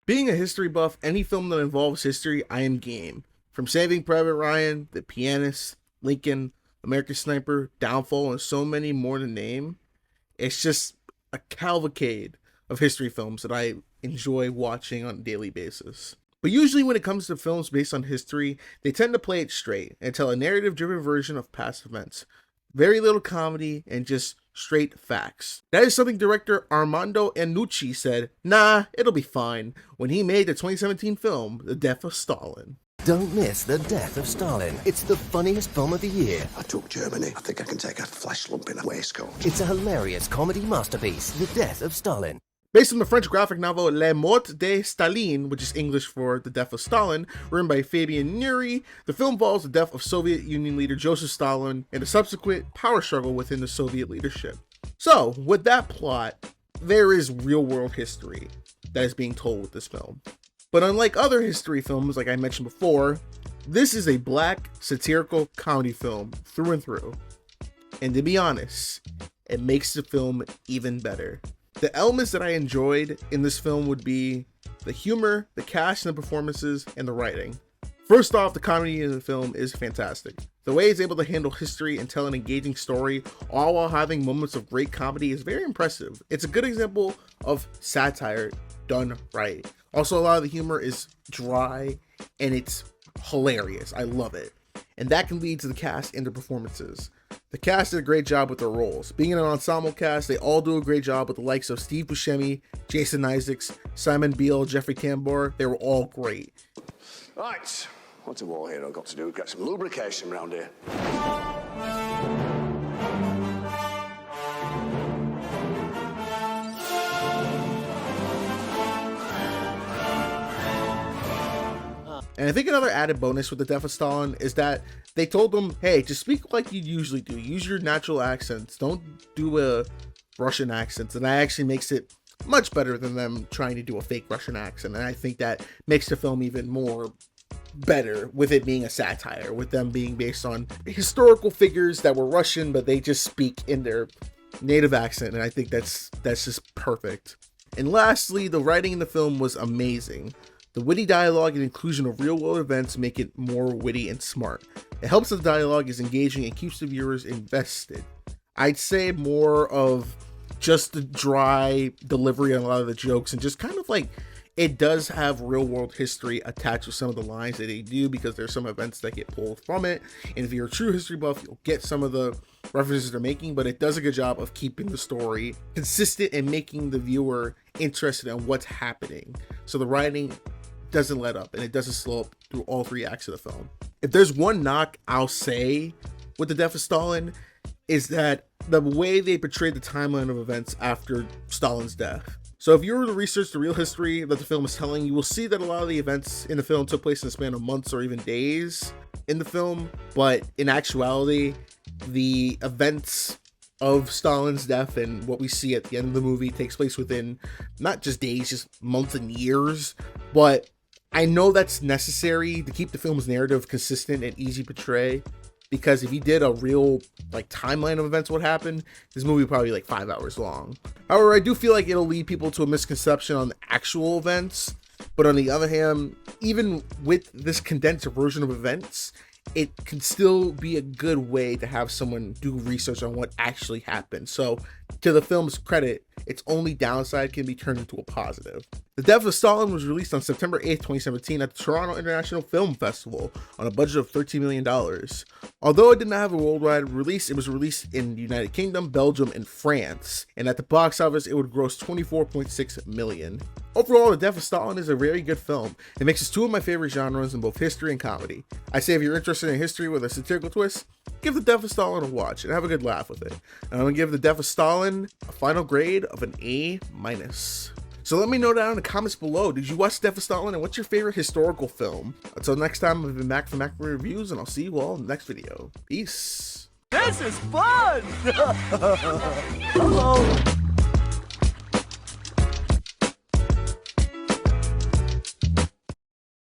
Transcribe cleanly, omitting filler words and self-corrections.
Being a history buff, any film that involves history, I am game. From Saving Private Ryan, The Pianist, Lincoln, American Sniper, Downfall, and so many more to name. It's just a cavalcade of history films that I enjoy watching on a daily basis. But usually when it comes to films based on history, they tend to play it straight and tell a narrative-driven version of past events. Very little comedy and just straight facts. That is something director Armando Iannucci said, "Nah, it'll be fine," when he made the 2017 film, The Death of Stalin. Don't miss The Death of Stalin. It's the funniest film of the year. I took Germany. I think I can take a flesh lump in a waistcoat. It's a hilarious comedy masterpiece, The Death of Stalin. Based on the French graphic novel La Mort de Staline, which is English for The Death of Stalin, written by Fabian Nury, the film follows the death of Soviet Union leader Joseph Stalin and the subsequent power struggle within the Soviet leadership. So, with that plot, there is real-world history that is being told with this film. But unlike other history films, like I mentioned before, this is a black satirical comedy film through and through. And to be honest, it makes the film even better. The elements that I enjoyed in this film would be the humor, the cast and the performances, and the writing. First off, the comedy in the film is fantastic. The way it's able to handle history and tell an engaging story, all while having moments of great comedy, is very impressive. It's a good example of satire done right. Also, a lot of the humor is dry and it's hilarious. I love it. And that can lead to the cast and the performances. The cast did a great job with their roles. Being an ensemble cast, they all do a great job with the likes of Steve Buscemi, Jason Isaacs, Simon Beale, Jeffrey Tambor. They were all great. Right, what's a war hero got to do? Get some lubrication around here. And I think another added bonus with The Death of Stalin is that they told them, hey, just speak like you usually do. Use your natural accents. Don't do a Russian accent. And that actually makes it much better than them trying to do a fake Russian accent. And I think that makes the film even more better with it being a satire, with them being based on historical figures that were Russian, but they just speak in their native accent. And I think that's just perfect. And lastly, the writing in the film was amazing. The witty dialogue and inclusion of real-world events make it more witty and smart. It helps that the dialogue is engaging and keeps the viewers invested. I'd say more of just the dry delivery on a lot of the jokes and just kind of like it does have real-world history attached to some of the lines that they do because there's some events that get pulled from it. And if you're a true history buff, you'll get some of the references they're making, but it does a good job of keeping the story consistent and making the viewer interested in what's happening. So the writing doesn't let up and it doesn't slow up through all three acts of the film. If there's one knock I'll say with The Death of Stalin is that the way they portrayed the timeline of events after Stalin's death. So if you were to research the real history that the film is telling, you will see that a lot of the events in the film took place in the span of months or even days in the film, but in actuality, the events of Stalin's death and what we see at the end of the movie takes place within not just days, just months and years. But I know that's necessary to keep the film's narrative consistent and easy to portray, because if you did a real like timeline of events what happened, this movie would probably be like 5 hours long. However, I do feel like it'll lead people to a misconception on the actual events, but on the other hand, even with this condensed version of events, it can still be a good way to have someone do research on what actually happened. So to the film's credit, its only downside can be turned into a positive. The Death of Stalin was released on September 8th, 2017 at the Toronto International Film Festival on a budget of $13 million. Although it did not have a worldwide release, it was released in the United Kingdom, Belgium, and France. And at the box office, it would gross $24.6 million. Overall, The Death of Stalin is a very good film. It mixes two of my favorite genres in both history and comedy. I say if you're interested in history with a satirical twist, give The Death of Stalin a watch and have a good laugh with it. And I'm gonna give The Death of Stalin a final grade of an A-. So let me know down in the comments below, did you watch Death of Stalin and what's your favorite historical film? Until next time, I've been Mac from Mac Reviews, and I'll see you all in the next video. Peace. This is fun! Hello.